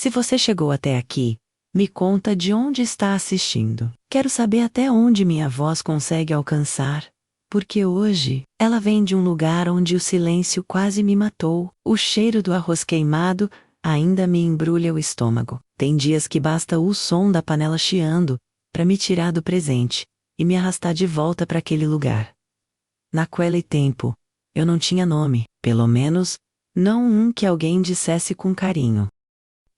Se você chegou até aqui, me conta de onde está assistindo. Quero saber até onde minha voz consegue alcançar, porque hoje ela vem de um lugar onde o silêncio quase me matou. O cheiro do arroz queimado ainda me embrulha o estômago. Tem dias que basta o som da panela chiando para me tirar do presente e me arrastar de volta para aquele lugar. Naquele tempo, eu não tinha nome, pelo menos, não um que alguém dissesse com carinho.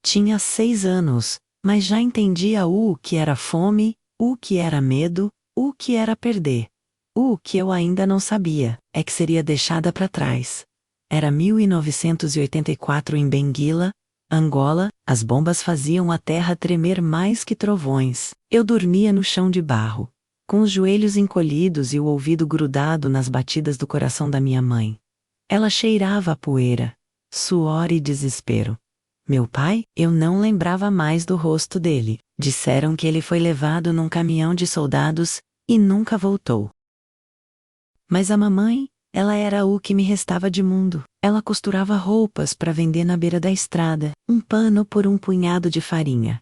Tinha 6 anos, mas já entendia o que era fome, o que era medo, o que era perder. O que eu ainda não sabia é que seria deixada para trás. Era 1984 em Benguela, Angola, as bombas faziam a terra tremer mais que trovões. Eu dormia no chão de barro, com os joelhos encolhidos e o ouvido grudado nas batidas do coração da minha mãe. Ela cheirava a poeira, suor e desespero. Meu pai, eu não lembrava mais do rosto dele. Disseram que ele foi levado num caminhão de soldados e nunca voltou. Mas a mamãe, ela era o que me restava de mundo. Ela costurava roupas para vender na beira da estrada, um pano por um punhado de farinha,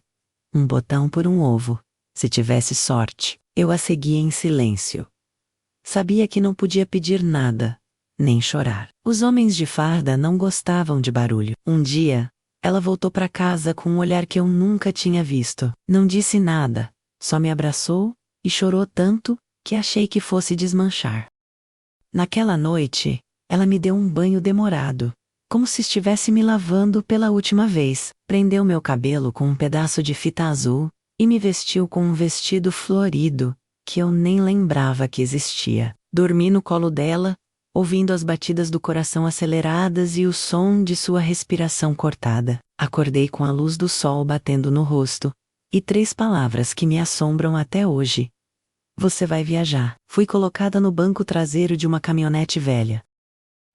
um botão por um ovo. Se tivesse sorte, eu a seguia em silêncio. Sabia que não podia pedir nada, nem chorar. Os homens de farda não gostavam de barulho. Um dia, ela voltou para casa com um olhar que eu nunca tinha visto. Não disse nada, só me abraçou e chorou tanto que achei que fosse desmanchar. Naquela noite, ela me deu um banho demorado, como se estivesse me lavando pela última vez. Prendeu meu cabelo com um pedaço de fita azul e me vestiu com um vestido florido que eu nem lembrava que existia. Dormi no colo dela, ouvindo as batidas do coração aceleradas e o som de sua respiração cortada. Acordei com a luz do sol batendo no rosto, e 3 palavras que me assombram até hoje. Você vai viajar. Fui colocada no banco traseiro de uma caminhonete velha.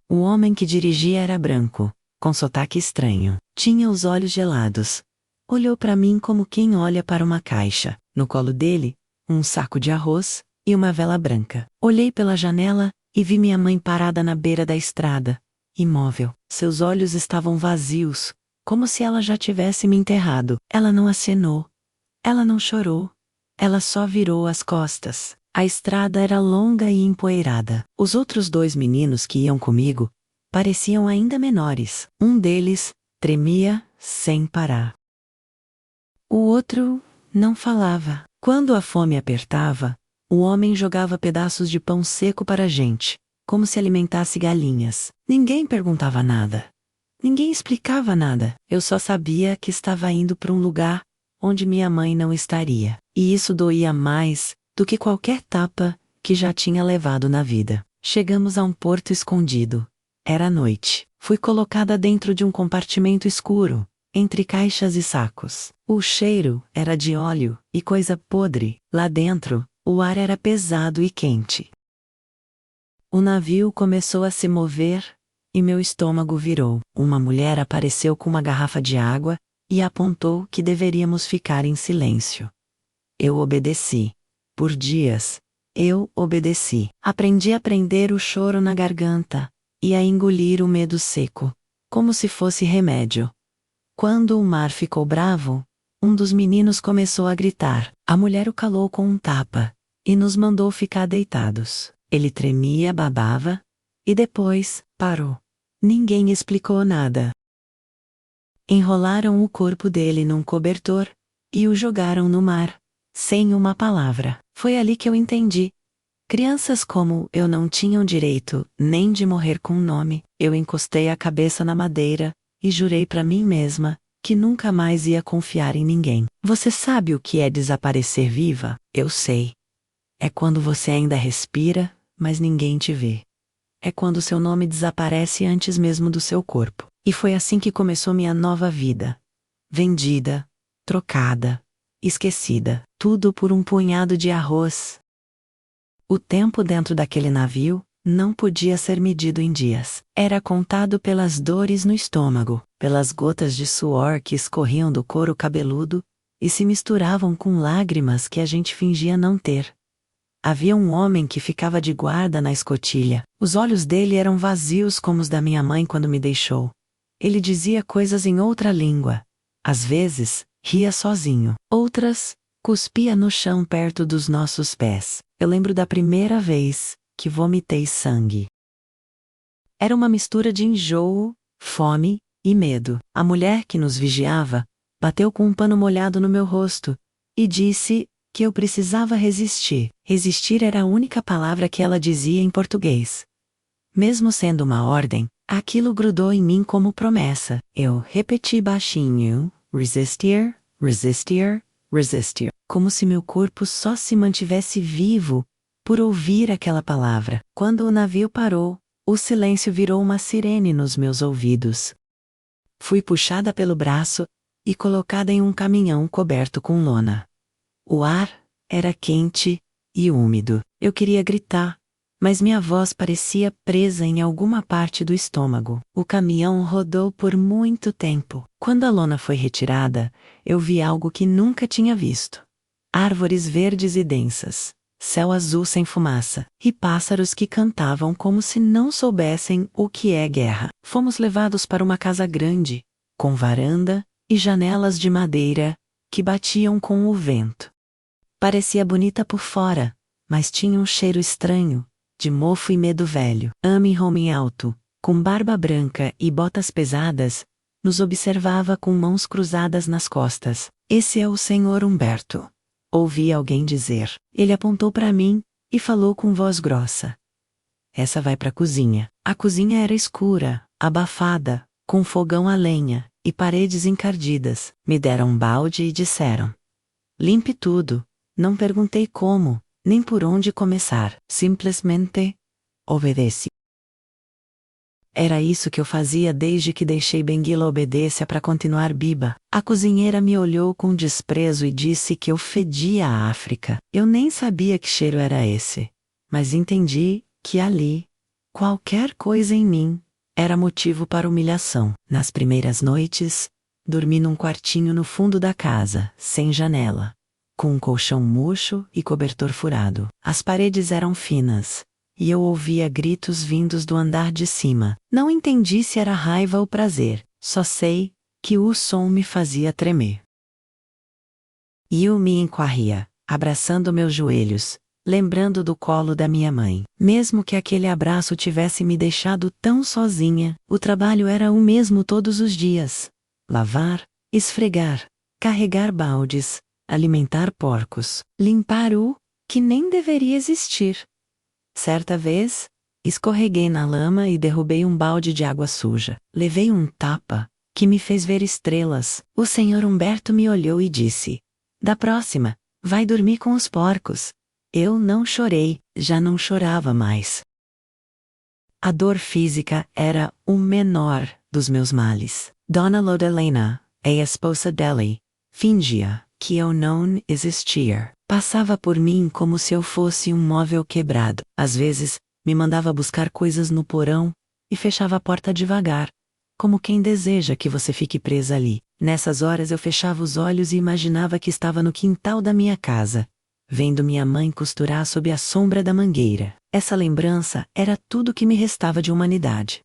O homem que dirigia era branco, com sotaque estranho. Tinha os olhos gelados. Olhou para mim como quem olha para uma caixa. No colo dele, um saco de arroz e uma vela branca. Olhei pela janela e vi minha mãe parada na beira da estrada, imóvel. Seus olhos estavam vazios, como se ela já tivesse me enterrado. Ela não acenou. Ela não chorou. Ela só virou as costas. A estrada era longa e empoeirada. Os outros 2 meninos que iam comigo pareciam ainda menores. Um deles tremia sem parar. O outro não falava. Quando a fome apertava, o homem jogava pedaços de pão seco para a gente, como se alimentasse galinhas. Ninguém perguntava nada. Ninguém explicava nada. Eu só sabia que estava indo para um lugar onde minha mãe não estaria. E isso doía mais do que qualquer tapa que já tinha levado na vida. Chegamos a um porto escondido. Era noite. Fui colocada dentro de um compartimento escuro, entre caixas e sacos. O cheiro era de óleo e coisa podre. Lá dentro, o ar era pesado e quente. O navio começou a se mover e meu estômago virou. Uma mulher apareceu com uma garrafa de água e apontou que deveríamos ficar em silêncio. Eu obedeci. Por dias, eu obedeci. Aprendi a prender o choro na garganta e a engolir o medo seco, como se fosse remédio. Quando o mar ficou bravo, um dos meninos começou a gritar. A mulher o calou com um tapa e nos mandou ficar deitados. Ele tremia, babava e depois parou. Ninguém explicou nada. Enrolaram o corpo dele num cobertor e o jogaram no mar, sem uma palavra. Foi ali que eu entendi. Crianças como eu não tinham direito nem de morrer com nome. Eu encostei a cabeça na madeira e jurei para mim mesma que nunca mais ia confiar em ninguém. Você sabe o que é desaparecer viva? Eu sei. É quando você ainda respira, mas ninguém te vê. É quando seu nome desaparece antes mesmo do seu corpo. E foi assim que começou minha nova vida. Vendida, trocada, esquecida. Tudo por um punhado de arroz. O tempo dentro daquele navio não podia ser medido em dias. Era contado pelas dores no estômago, pelas gotas de suor que escorriam do couro cabeludo e se misturavam com lágrimas que a gente fingia não ter. Havia um homem que ficava de guarda na escotilha. Os olhos dele eram vazios como os da minha mãe quando me deixou. Ele dizia coisas em outra língua, Às vezes, ria sozinho. Outras, cuspia no chão perto dos nossos pés. Eu lembro da primeira vez que vomitei sangue. Era uma mistura de enjoo, fome e medo. A mulher que nos vigiava bateu com um pano molhado no meu rosto e disse que eu precisava resistir. Resistir era a única palavra que ela dizia em português. Mesmo sendo uma ordem, aquilo grudou em mim como promessa. Eu repeti baixinho: resistir, resistir, resistir. Como se meu corpo só se mantivesse vivo por ouvir aquela palavra. Quando o navio parou, o silêncio virou uma sirene nos meus ouvidos. Fui puxada pelo braço e colocada em um caminhão coberto com lona. O ar era quente e úmido. Eu queria gritar, mas minha voz parecia presa em alguma parte do estômago. O caminhão rodou por muito tempo. Quando a lona foi retirada, eu vi algo que nunca tinha visto. Árvores verdes e densas, céu azul sem fumaça, e pássaros que cantavam como se não soubessem o que é guerra. Fomos levados para uma casa grande, com varanda e janelas de madeira que batiam com o vento. Parecia bonita por fora, mas tinha um cheiro estranho, de mofo e medo velho. Homem alto, com barba branca e botas pesadas, nos observava com mãos cruzadas nas costas. Esse é o Senhor Humberto. Ouvi alguém dizer. Ele apontou para mim e falou com voz grossa. Essa vai para a cozinha. A cozinha era escura, abafada, com fogão a lenha e paredes encardidas. Me deram um balde e disseram: limpe tudo. Não perguntei como, nem por onde começar. Simplesmente obedeci. Era isso que eu fazia desde que deixei Benguela Obedência para continuar Biba. A cozinheira me olhou com desprezo e disse que eu fedia a África. Eu nem sabia que cheiro era esse, mas entendi que ali, qualquer coisa em mim, era motivo para humilhação. Nas primeiras noites, dormi num quartinho no fundo da casa, sem janela, com um colchão murcho e cobertor furado. As paredes eram finas, e eu ouvia gritos vindos do andar de cima. Não entendi se era raiva ou prazer, só sei que o som me fazia tremer. E eu me encolhia, abraçando meus joelhos, lembrando do colo da minha mãe. Mesmo que aquele abraço tivesse me deixado tão sozinha, o trabalho era o mesmo todos os dias: lavar, esfregar, carregar baldes, alimentar porcos, limpar o que nem deveria existir. Certa vez, escorreguei na lama e derrubei um balde de água suja. Levei um tapa, que me fez ver estrelas. O Senhor Humberto me olhou e disse: da próxima, vai dormir com os porcos. Eu não chorei, já não chorava mais. A dor física era o menor dos meus males. Dona Lodalena, a esposa dele, fingia que eu não existia. Passava por mim como se eu fosse um móvel quebrado. Às vezes, me mandava buscar coisas no porão e fechava a porta devagar, como quem deseja que você fique presa ali. Nessas horas eu fechava os olhos e imaginava que estava no quintal da minha casa, vendo minha mãe costurar sob a sombra da mangueira. Essa lembrança era tudo que me restava de humanidade.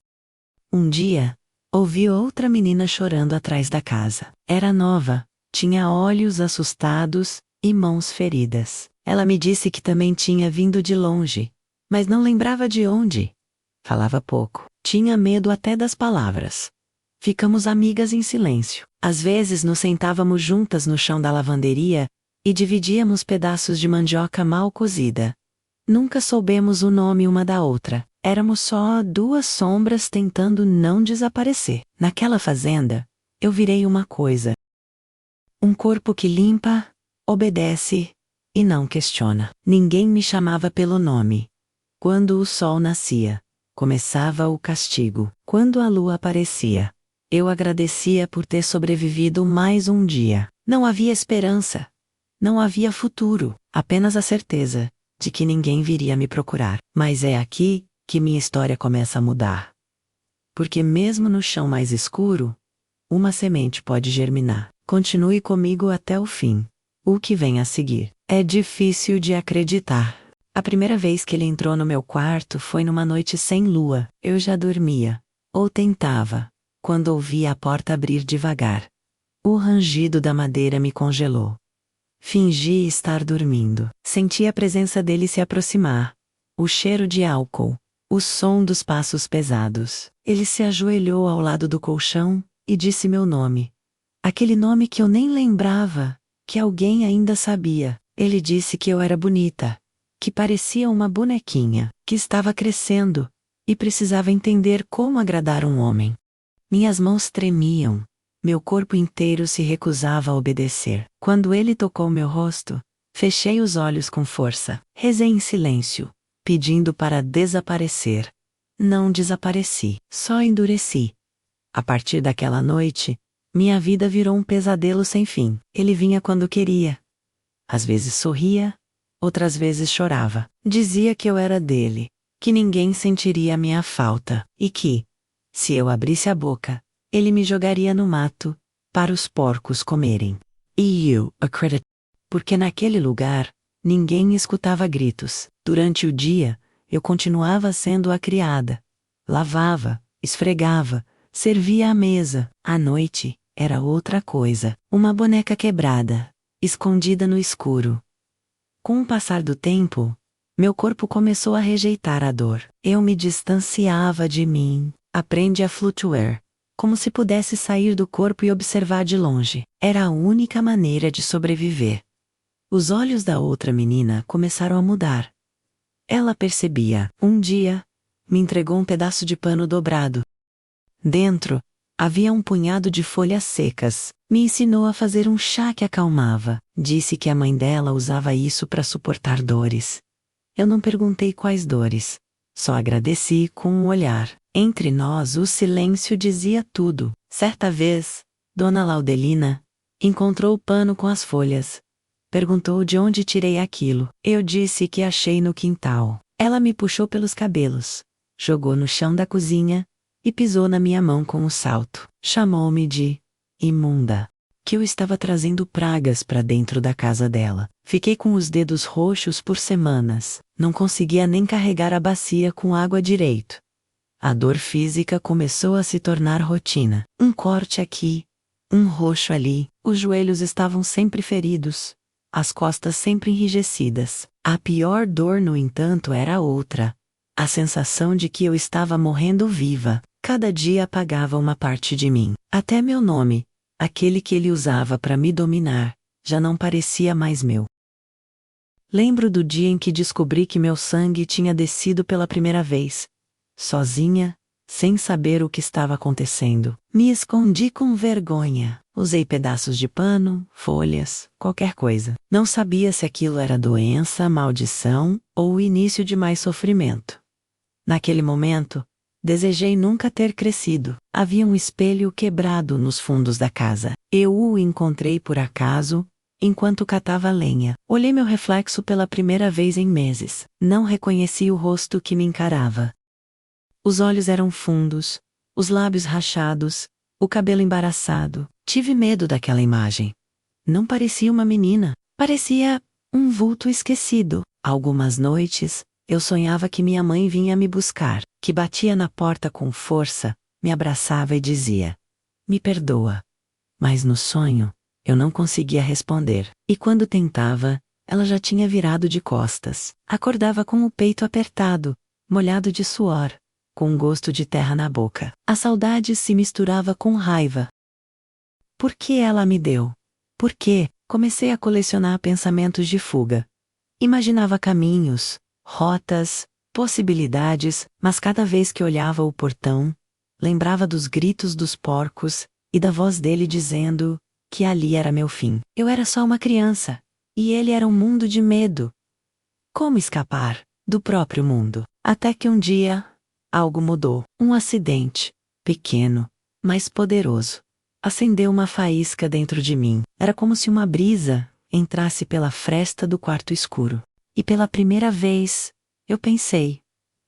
Um dia, ouvi outra menina chorando atrás da casa. Era nova, tinha olhos assustados e mãos feridas. Ela me disse que também tinha vindo de longe, mas não lembrava de onde. Falava pouco, tinha medo até das palavras. Ficamos amigas em silêncio. Às vezes nos sentávamos juntas no chão da lavanderia e dividíamos pedaços de mandioca mal cozida. Nunca soubemos o nome uma da outra. Éramos só duas sombras tentando não desaparecer. Naquela fazenda, eu virei uma coisa. Um corpo que limpa, obedece e não questiona. Ninguém me chamava pelo nome. Quando o sol nascia, começava o castigo. Quando a lua aparecia, eu agradecia por ter sobrevivido mais um dia. Não havia esperança. Não havia futuro. Apenas a certeza de que ninguém viria me procurar. Mas é aqui que minha história começa a mudar. Porque mesmo no chão mais escuro, uma semente pode germinar. Continue comigo até o fim. O que vem a seguir é difícil de acreditar. A primeira vez que ele entrou no meu quarto foi numa noite sem lua. Eu já dormia, ou tentava, quando ouvi a porta abrir devagar. O rangido da madeira me congelou. Fingi estar dormindo. Senti a presença dele se aproximar. O cheiro de álcool. O som dos passos pesados. Ele se ajoelhou ao lado do colchão e disse meu nome. Aquele nome que eu nem lembrava, que alguém ainda sabia. Ele disse que eu era bonita, que parecia uma bonequinha, que estava crescendo e precisava entender como agradar um homem. Minhas mãos tremiam. Meu corpo inteiro se recusava a obedecer. Quando ele tocou meu rosto, fechei os olhos com força. Rezei em silêncio, pedindo para desaparecer. Não desapareci, só endureci. A partir daquela noite, minha vida virou um pesadelo sem fim. Ele vinha quando queria. Às vezes sorria, outras vezes chorava. Dizia que eu era dele, que ninguém sentiria a minha falta, e que, se eu abrisse a boca, ele me jogaria no mato, para os porcos comerem. E eu acreditei. Porque naquele lugar, ninguém escutava gritos. Durante o dia, eu continuava sendo a criada. Lavava, esfregava, servia à mesa. À noite, era outra coisa. Uma boneca quebrada, escondida no escuro. Com o passar do tempo, meu corpo começou a rejeitar a dor. Eu me distanciava de mim. Aprende a flutuar. Como se pudesse sair do corpo e observar de longe. Era a única maneira de sobreviver. Os olhos da outra menina começaram a mudar. Ela percebia. Um dia, me entregou um pedaço de pano dobrado. Dentro, havia um punhado de folhas secas. Me ensinou a fazer um chá que acalmava. Disse que a mãe dela usava isso para suportar dores. Eu não perguntei quais dores. Só agradeci com um olhar. Entre nós o silêncio dizia tudo. Certa vez, Dona Laudelina encontrou o pano com as folhas. Perguntou de onde tirei aquilo. Eu disse que achei no quintal. Ela me puxou pelos cabelos, jogou no chão da cozinha e pisou na minha mão com um salto. Chamou-me de imunda, que eu estava trazendo pragas para dentro da casa dela. Fiquei com os dedos roxos por semanas. Não conseguia nem carregar a bacia com água direito. A dor física começou a se tornar rotina. Um corte aqui, um roxo ali. Os joelhos estavam sempre feridos, as costas sempre enrijecidas. A pior dor, no entanto, era outra. A sensação de que eu estava morrendo viva. Cada dia apagava uma parte de mim. Até meu nome, aquele que ele usava para me dominar, já não parecia mais meu. Lembro do dia em que descobri que meu sangue tinha descido pela primeira vez. Sozinha, sem saber o que estava acontecendo. Me escondi com vergonha. Usei pedaços de pano, folhas, qualquer coisa. Não sabia se aquilo era doença, maldição ou o início de mais sofrimento. Naquele momento, desejei nunca ter crescido. Havia um espelho quebrado nos fundos da casa. Eu o encontrei por acaso, enquanto catava lenha. Olhei meu reflexo pela primeira vez em meses. Não reconheci o rosto que me encarava. Os olhos eram fundos, os lábios rachados, o cabelo embaraçado. Tive medo daquela imagem. Não parecia uma menina, parecia um vulto esquecido. Algumas noites, eu sonhava que minha mãe vinha me buscar, que batia na porta com força, me abraçava e dizia: "Me perdoa." Mas no sonho, eu não conseguia responder. E quando tentava, ela já tinha virado de costas. Acordava com o peito apertado, molhado de suor, com um gosto de terra na boca. A saudade se misturava com raiva. Por que ela me deu? Por quê? Comecei a colecionar pensamentos de fuga. Imaginava caminhos, rotas, possibilidades, mas cada vez que olhava o portão, lembrava dos gritos dos porcos e da voz dele dizendo que ali era meu fim. Eu era só uma criança, e ele era um mundo de medo. Como escapar do próprio mundo? Até que um dia, algo mudou. Um acidente, pequeno, mas poderoso, acendeu uma faísca dentro de mim. Era como se uma brisa entrasse pela fresta do quarto escuro. E pela primeira vez, eu pensei: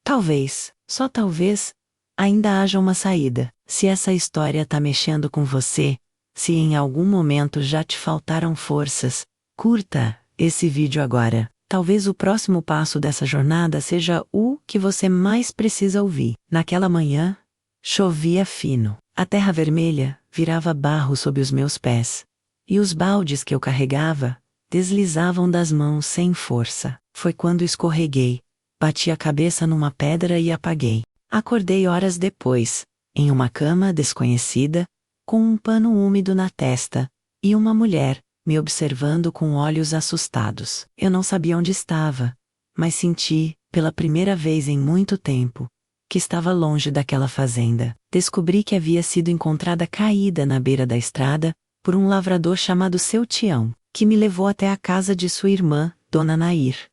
talvez, só talvez, ainda haja uma saída. Se essa história tá mexendo com você, se em algum momento já te faltaram forças, curta esse vídeo agora. Talvez o próximo passo dessa jornada seja o que você mais precisa ouvir. Naquela manhã, chovia fino. A terra vermelha virava barro sob os meus pés. E os baldes que eu carregava deslizavam das mãos sem força. Foi quando escorreguei, bati a cabeça numa pedra e apaguei. Acordei horas depois, em uma cama desconhecida, com um pano úmido na testa, e uma mulher, me observando com olhos assustados. Eu não sabia onde estava, mas senti, pela primeira vez em muito tempo, que estava longe daquela fazenda. Descobri que havia sido encontrada caída na beira da estrada, por um lavrador chamado Seu Tião, que me levou até a casa de sua irmã, Dona Nair.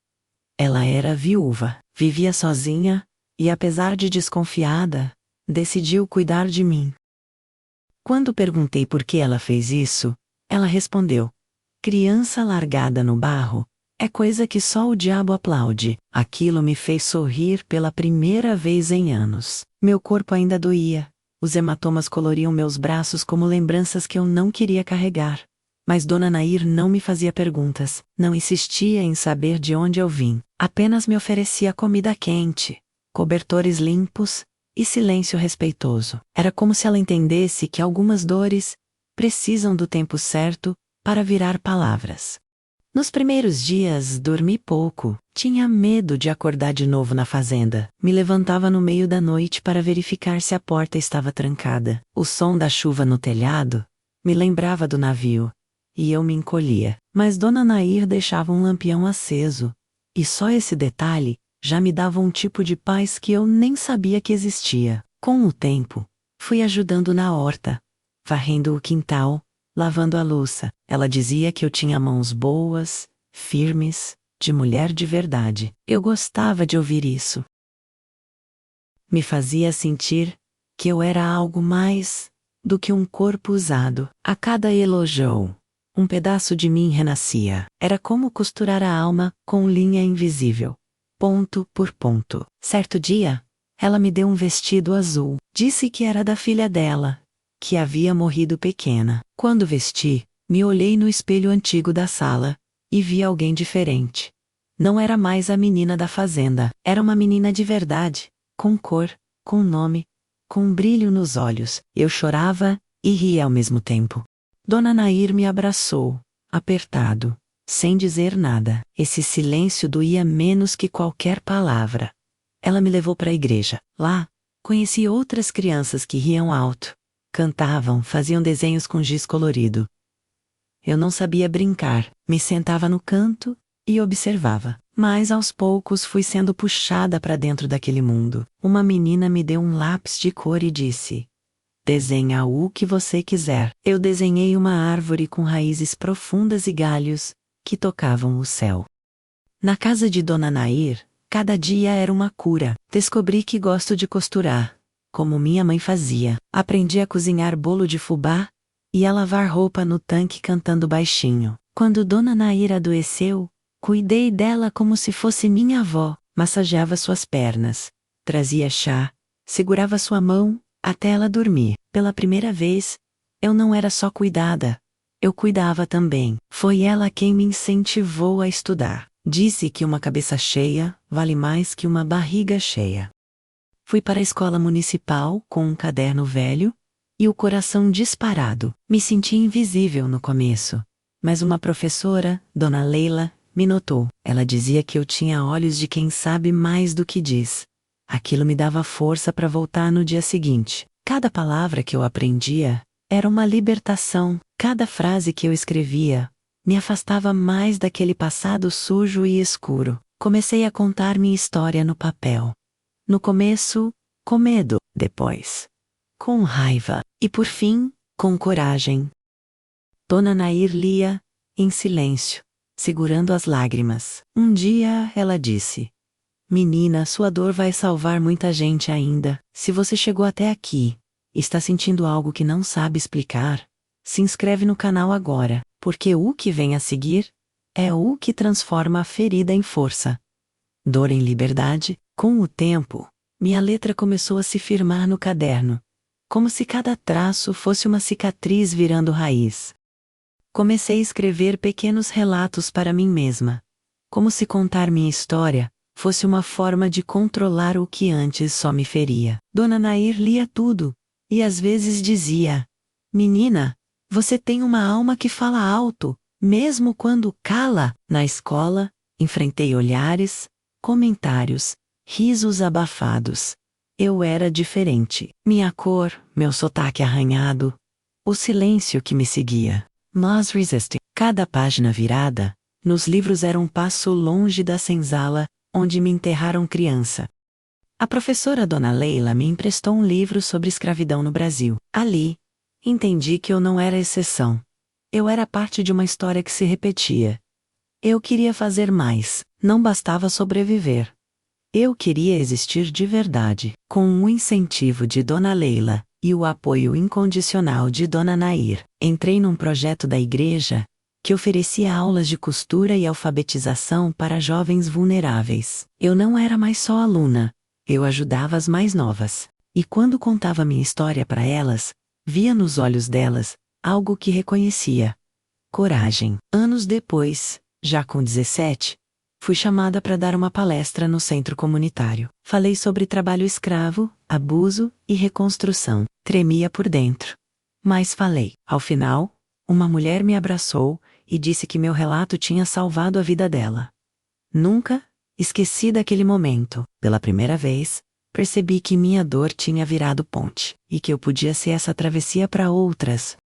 Ela era viúva, vivia sozinha, e apesar de desconfiada, decidiu cuidar de mim. Quando perguntei por que ela fez isso, ela respondeu: criança largada no barro, é coisa que só o diabo aplaude. Aquilo me fez sorrir pela primeira vez em anos. Meu corpo ainda doía, os hematomas coloriam meus braços como lembranças que eu não queria carregar. Mas Dona Nair não me fazia perguntas, não insistia em saber de onde eu vim, apenas me oferecia comida quente, cobertores limpos e silêncio respeitoso. Era como se ela entendesse que algumas dores precisam do tempo certo para virar palavras. Nos primeiros dias dormi pouco, tinha medo de acordar de novo na fazenda. Me levantava no meio da noite para verificar se a porta estava trancada. O som da chuva no telhado me lembrava do navio, e eu me encolhia. Mas Dona Nair deixava um lampião aceso, e só esse detalhe já me dava um tipo de paz que eu nem sabia que existia. Com o tempo, fui ajudando na horta, varrendo o quintal, lavando a louça. Ela dizia que eu tinha mãos boas, firmes, de mulher de verdade. Eu gostava de ouvir isso. Me fazia sentir que eu era algo mais do que um corpo usado. A cada elogio, um pedaço de mim renascia. Era como costurar a alma com linha invisível, ponto por ponto. Certo dia, ela me deu um vestido azul. Disse que era da filha dela, que havia morrido pequena. Quando vesti, me olhei no espelho antigo da sala e vi alguém diferente. Não era mais a menina da fazenda, era uma menina de verdade, com cor, com nome, com um brilho nos olhos. Eu chorava e ria ao mesmo tempo. Dona Nair me abraçou, apertado, sem dizer nada. Esse silêncio doía menos que qualquer palavra. Ela me levou para a igreja. Lá, conheci outras crianças que riam alto, cantavam, faziam desenhos com giz colorido. Eu não sabia brincar, me sentava no canto e observava. Mas aos poucos fui sendo puxada para dentro daquele mundo. Uma menina me deu um lápis de cor e disse: desenha o que você quiser. Eu desenhei uma árvore com raízes profundas e galhos que tocavam o céu. Na casa de Dona Nair, cada dia era uma cura. Descobri que gosto de costurar, como minha mãe fazia. Aprendi a cozinhar bolo de fubá e a lavar roupa no tanque cantando baixinho. Quando Dona Nair adoeceu, cuidei dela como se fosse minha avó. Massageava suas pernas, trazia chá, segurava sua mão até ela dormir. Pela primeira vez, eu não era só cuidada, eu cuidava também. Foi ela quem me incentivou a estudar. Disse que uma cabeça cheia vale mais que uma barriga cheia. Fui para a escola municipal com um caderno velho e o coração disparado. Me senti invisível no começo, mas uma professora, Dona Leila, me notou. Ela dizia que eu tinha olhos de quem sabe mais do que diz. Aquilo me dava força para voltar no dia seguinte. Cada palavra que eu aprendia era uma libertação. Cada frase que eu escrevia me afastava mais daquele passado sujo e escuro. Comecei a contar minha história no papel. No começo, com medo, depois, com raiva, e por fim, com coragem. Dona Nair lia, em silêncio, segurando as lágrimas. Um dia ela disse: menina, sua dor vai salvar muita gente ainda. Se você chegou até aqui, está sentindo algo que não sabe explicar, se inscreve no canal agora, porque o que vem a seguir é o que transforma a ferida em força. Dor em liberdade. Com o tempo, minha letra começou a se firmar no caderno, como se cada traço fosse uma cicatriz virando raiz. Comecei a escrever pequenos relatos para mim mesma, como se contar minha história fosse uma forma de controlar o que antes só me feria. Dona Nair lia tudo, e às vezes dizia: Menina, você tem uma alma que fala alto, mesmo quando cala. Na escola, enfrentei olhares, comentários, risos abafados. Eu era diferente. Minha cor, meu sotaque arranhado, o silêncio que me seguia. Mas resisti. Cada página virada, nos livros era um passo longe da senzala, onde me enterraram criança. A professora Dona Leila me emprestou um livro sobre escravidão no Brasil. Ali, entendi que eu não era exceção. Eu era parte de uma história que se repetia. Eu queria fazer mais, não bastava sobreviver. Eu queria existir de verdade. Com o incentivo de Dona Leila e o apoio incondicional de Dona Nair, entrei num projeto da igreja que oferecia aulas de costura e alfabetização para jovens vulneráveis. Eu não era mais só aluna, eu ajudava as mais novas. E quando contava minha história para elas, via nos olhos delas algo que reconhecia: coragem. Anos depois, já com 17, fui chamada para dar uma palestra no centro comunitário. Falei sobre trabalho escravo, abuso e reconstrução. Tremia por dentro. Mas falei. Ao final, uma mulher me abraçou e disse que meu relato tinha salvado a vida dela. Nunca esqueci daquele momento. Pela primeira vez, percebi que minha dor tinha virado ponte e que eu podia ser essa travessia para outras.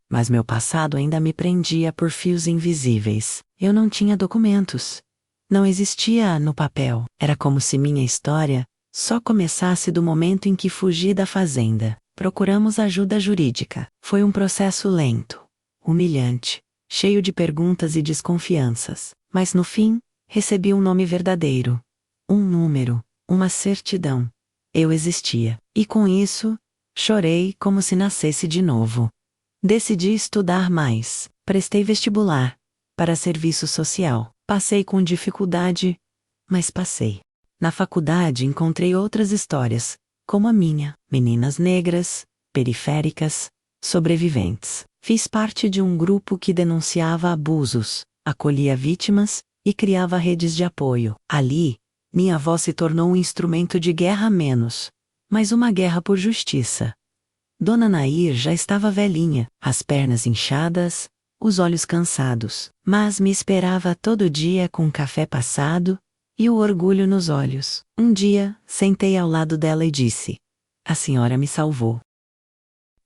Mas meu passado ainda me prendia por fios invisíveis. Eu não tinha documentos. Não existia no papel. Era como se minha história só começasse do momento em que fugi da fazenda. Procuramos ajuda jurídica. Foi um processo lento, humilhante, cheio de perguntas e desconfianças. Mas no fim, recebi um nome verdadeiro. Um número, uma certidão. Eu existia. E com isso, chorei como se nascesse de novo. Decidi estudar mais. Prestei vestibular para serviço social. Passei com dificuldade, mas passei. Na faculdade encontrei outras histórias, como a minha, meninas negras, periféricas, sobreviventes. Fiz parte de um grupo que denunciava abusos, acolhia vítimas e criava redes de apoio. Ali, minha voz se tornou um instrumento de guerra menos, mas uma guerra por justiça. Dona Nair já estava velhinha, as pernas inchadas, os olhos cansados, mas me esperava todo dia com um café passado e o orgulho nos olhos. Um dia, sentei ao lado dela e disse: "A senhora me salvou."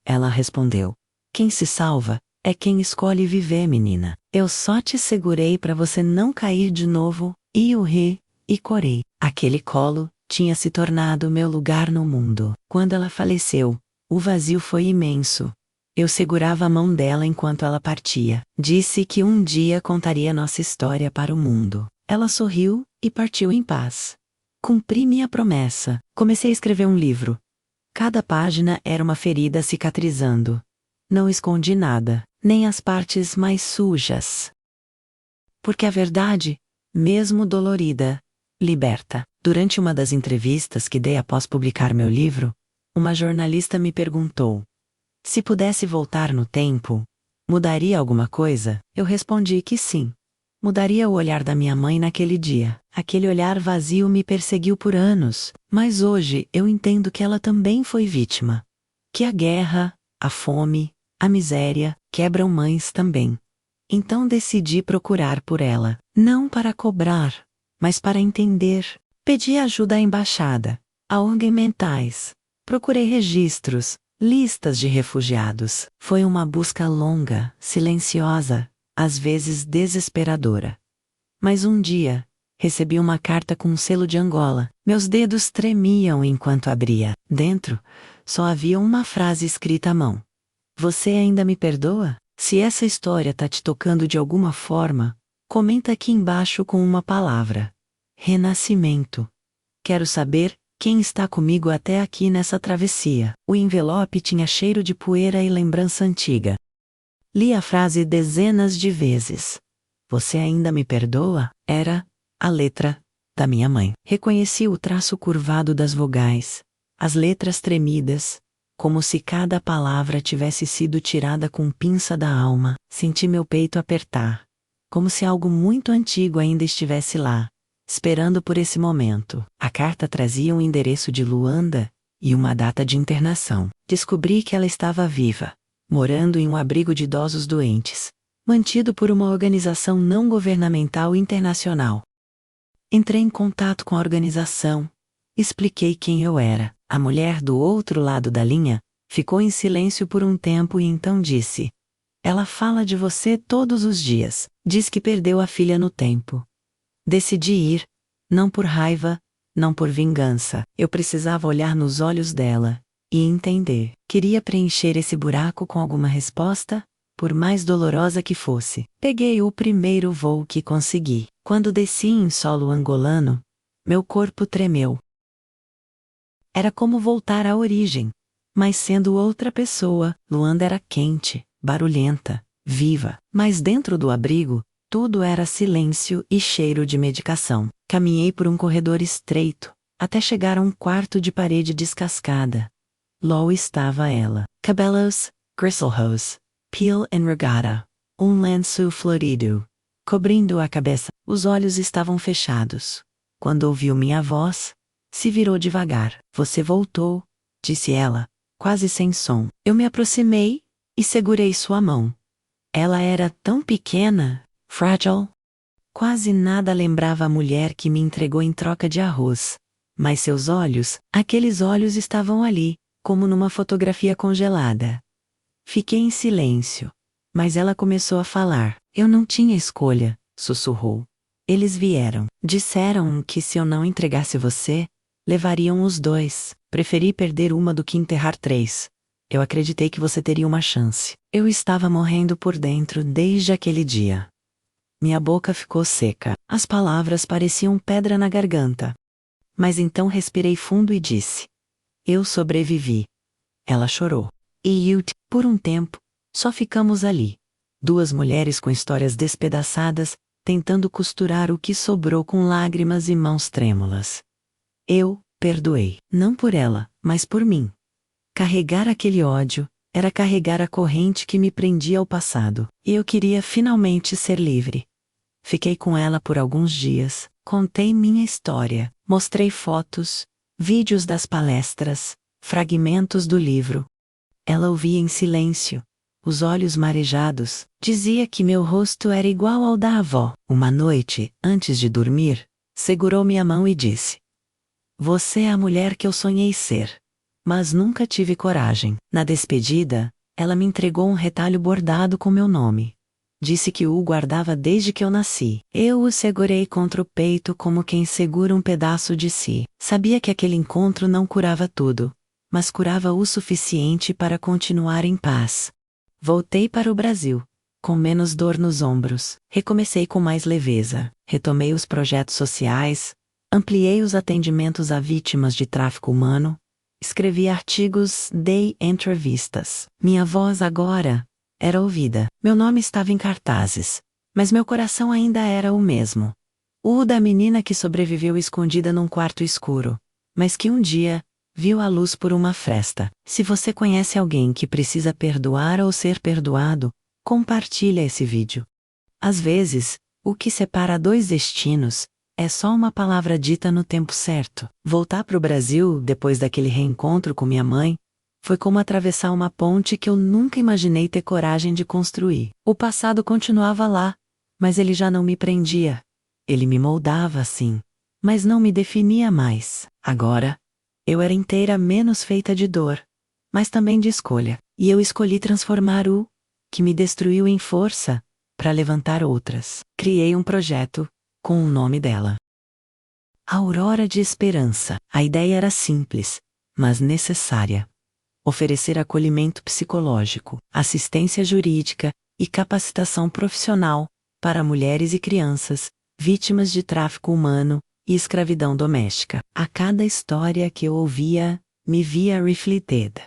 Ela respondeu: "Quem se salva é quem escolhe viver, menina. Eu só te segurei para você não cair de novo." E eu ri e corei. Aquele colo tinha se tornado meu lugar no mundo. Quando ela faleceu, o vazio foi imenso. Eu segurava a mão dela enquanto ela partia. Disse que um dia contaria nossa história para o mundo. Ela sorriu e partiu em paz. Cumpri minha promessa. Comecei a escrever um livro. Cada página era uma ferida cicatrizando. Não escondi nada, nem as partes mais sujas. Porque a verdade, mesmo dolorida, liberta. Durante uma das entrevistas que dei após publicar meu livro, uma jornalista me perguntou: se pudesse voltar no tempo, mudaria alguma coisa? Eu respondi que sim. Mudaria o olhar da minha mãe naquele dia. Aquele olhar vazio me perseguiu por anos, mas hoje eu entendo que ela também foi vítima. Que a guerra, a fome, a miséria quebram mães também. Então decidi procurar por ela, não para cobrar, mas para entender. Pedi ajuda à embaixada, a órgãos mentais. Procurei registros, listas de refugiados. Foi uma busca longa, silenciosa, às vezes desesperadora. Mas um dia, recebi uma carta com um selo de Angola. Meus dedos tremiam enquanto abria. Dentro, só havia uma frase escrita à mão: "Você ainda me perdoa? Se essa história tá te tocando de alguma forma, comenta aqui embaixo com uma palavra: renascimento. Quero saber quem está comigo até aqui nessa travessia." O envelope tinha cheiro de poeira e lembrança antiga. Li a frase dezenas de vezes. "Você ainda me perdoa?" Era a letra da minha mãe. Reconheci o traço curvado das vogais, as letras tremidas, como se cada palavra tivesse sido tirada com pinça da alma. Senti meu peito apertar, como se algo muito antigo ainda estivesse lá, esperando por esse momento. A carta trazia um endereço de Luanda e uma data de internação. Descobri que ela estava viva, morando em um abrigo de idosos doentes, mantido por uma organização não governamental internacional. Entrei em contato com a organização, expliquei quem eu era. A mulher do outro lado da linha ficou em silêncio por um tempo e então disse: "Ela fala de você todos os dias. Diz que perdeu a filha no tempo." Decidi ir, não por raiva, não por vingança. Eu precisava olhar nos olhos dela e entender. Queria preencher esse buraco com alguma resposta, por mais dolorosa que fosse. Peguei o primeiro voo que consegui. Quando desci em solo angolano, meu corpo tremeu. Era como voltar à origem, mas sendo outra pessoa. Luanda era quente, barulhenta, viva, mas dentro do abrigo, tudo era silêncio e cheiro de medicação. Caminhei por um corredor estreito, até chegar a um quarto de parede descascada. Lá estava ela. Cabelos, grisalhos, pele enrugada, lenço florido, cobrindo a cabeça. Os olhos estavam fechados. Quando ouviu minha voz, se virou devagar. "Você voltou", disse ela, quase sem som. Eu me aproximei e segurei sua mão. Ela era tão pequena, frágil. Quase nada lembrava a mulher que me entregou em troca de arroz. Mas seus olhos, aqueles olhos estavam ali, como numa fotografia congelada. Fiquei em silêncio, mas ela começou a falar. "Eu não tinha escolha", sussurrou. "Eles vieram. Disseram que se eu não entregasse você, levariam os dois. Preferi perder uma do que enterrar três. Eu acreditei que você teria uma chance." Eu estava morrendo por dentro desde aquele dia. Minha boca ficou seca. As palavras pareciam pedra na garganta. Mas então respirei fundo e disse: "Eu sobrevivi." Ela chorou. E por um tempo, só ficamos ali. Duas mulheres com histórias despedaçadas, tentando costurar o que sobrou com lágrimas e mãos trêmulas. Eu perdoei, não por ela, mas por mim. Carregar aquele ódio era carregar a corrente que me prendia ao passado, e eu queria finalmente ser livre. Fiquei com ela por alguns dias, contei minha história, mostrei fotos, vídeos das palestras, fragmentos do livro. Ela ouvia em silêncio, os olhos marejados. Dizia que meu rosto era igual ao da avó. Uma noite, antes de dormir, segurou minha mão e disse: "Você é a mulher que eu sonhei ser, mas nunca tive coragem." Na despedida, ela me entregou um retalho bordado com meu nome. Disse que o guardava desde que eu nasci. Eu o segurei contra o peito como quem segura um pedaço de si. Sabia que aquele encontro não curava tudo, mas curava o suficiente para continuar em paz. Voltei para o Brasil, com menos dor nos ombros. Recomecei com mais leveza. Retomei os projetos sociais, ampliei os atendimentos a vítimas de tráfico humano, escrevi artigos, dei entrevistas. Minha voz agora era ouvida. Meu nome estava em cartazes, mas meu coração ainda era o mesmo. O da menina que sobreviveu escondida num quarto escuro, mas que um dia viu a luz por uma fresta. Se você conhece alguém que precisa perdoar ou ser perdoado, compartilha esse vídeo. Às vezes, o que separa dois destinos é só uma palavra dita no tempo certo. Voltar para o Brasil depois daquele reencontro com minha mãe foi como atravessar uma ponte que eu nunca imaginei ter coragem de construir. O passado continuava lá, mas ele já não me prendia. Ele me moldava assim, mas não me definia mais. Agora, eu era inteira menos feita de dor, mas também de escolha. E eu escolhi transformar o que me destruiu em força, para levantar outras. Criei um projeto, com o nome dela: Aurora de Esperança. A ideia era simples, mas necessária. Oferecer acolhimento psicológico, assistência jurídica e capacitação profissional para mulheres e crianças vítimas de tráfico humano e escravidão doméstica. A cada história que eu ouvia, me via refletida.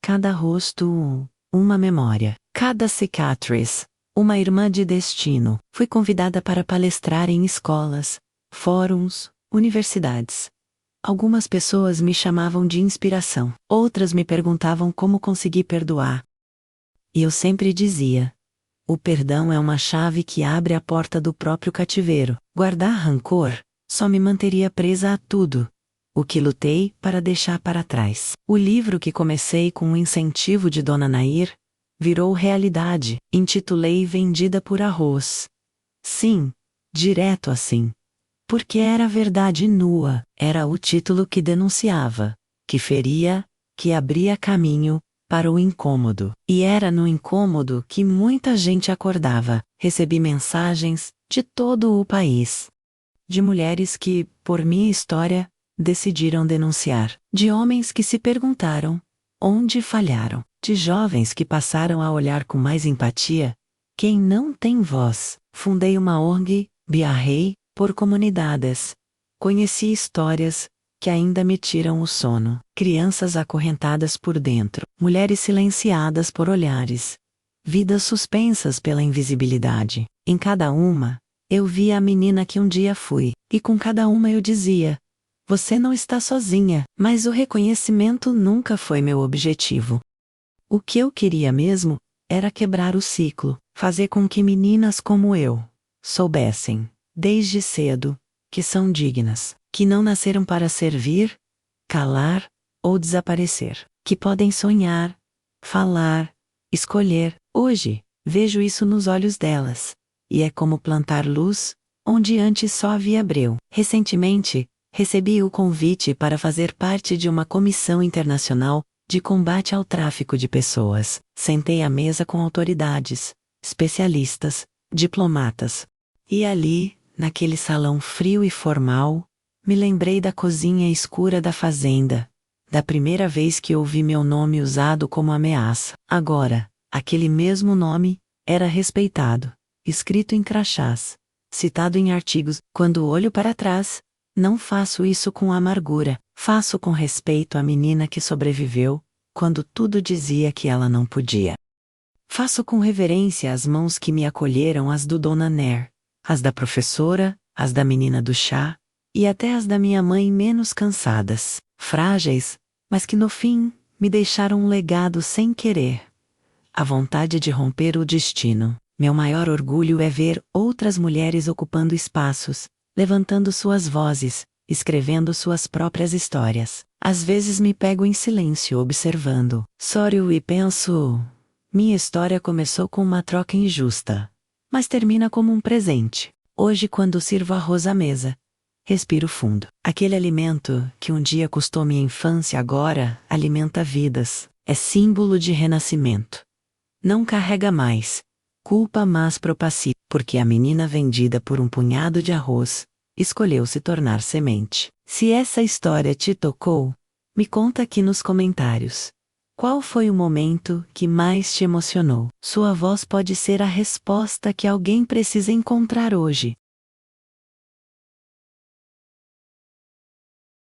Cada rosto, uma memória. Cada cicatriz, uma irmã de destino. Fui convidada para palestrar em escolas, fóruns, universidades. Algumas pessoas me chamavam de inspiração. Outras me perguntavam como consegui perdoar. E eu sempre dizia: o perdão é uma chave que abre a porta do próprio cativeiro. Guardar rancor só me manteria presa a tudo o que lutei para deixar para trás. O livro que comecei com o incentivo de Dona Nair virou realidade. Intitulei Vendida por Arroz. Sim, direto assim. Porque era verdade nua, era o título que denunciava, que feria, que abria caminho para o incômodo. E era no incômodo que muita gente acordava. Recebi mensagens de todo o país. De mulheres que, por minha história, decidiram denunciar. De homens que se perguntaram onde falharam. De jovens que passaram a olhar com mais empatia quem não tem voz. Fundei uma ONG, Biarrei, por comunidades. Conheci histórias que ainda me tiram o sono. Crianças acorrentadas por dentro, mulheres silenciadas por olhares, vidas suspensas pela invisibilidade. Em cada uma, eu via a menina que um dia fui, e com cada uma eu dizia: você não está sozinha. Mas o reconhecimento nunca foi meu objetivo. O que eu queria mesmo era quebrar o ciclo, fazer com que meninas como eu soubessem, desde cedo, que são dignas, que não nasceram para servir, calar ou desaparecer, que podem sonhar, falar, escolher. Hoje, vejo isso nos olhos delas, e é como plantar luz onde antes só havia breu. Recentemente, recebi o convite para fazer parte de uma comissão internacional de combate ao tráfico de pessoas. Sentei à mesa com autoridades, especialistas, diplomatas. E ali, naquele salão frio e formal, me lembrei da cozinha escura da fazenda, da primeira vez que ouvi meu nome usado como ameaça. Agora, aquele mesmo nome era respeitado, escrito em crachás, citado em artigos. Quando olho para trás, não faço isso com amargura, faço com respeito à menina que sobreviveu, quando tudo dizia que ela não podia. Faço com reverência as mãos que me acolheram, as do Dona Ner, as da professora, as da menina do chá, e até as da minha mãe menos cansadas, frágeis, mas que no fim me deixaram um legado sem querer. A vontade de romper o destino. Meu maior orgulho é ver outras mulheres ocupando espaços, levantando suas vozes, escrevendo suas próprias histórias. Às vezes me pego em silêncio observando. Sorrio e penso: minha história começou com uma troca injusta, mas termina como um presente. Hoje, quando sirvo arroz à mesa, respiro fundo. Aquele alimento que um dia custou minha infância agora alimenta vidas. É símbolo de renascimento. Não carrega mais culpa, mas propaci, porque a menina vendida por um punhado de arroz escolheu se tornar semente. Se essa história te tocou, me conta aqui nos comentários. Qual foi o momento que mais te emocionou? Sua voz pode ser a resposta que alguém precisa encontrar hoje.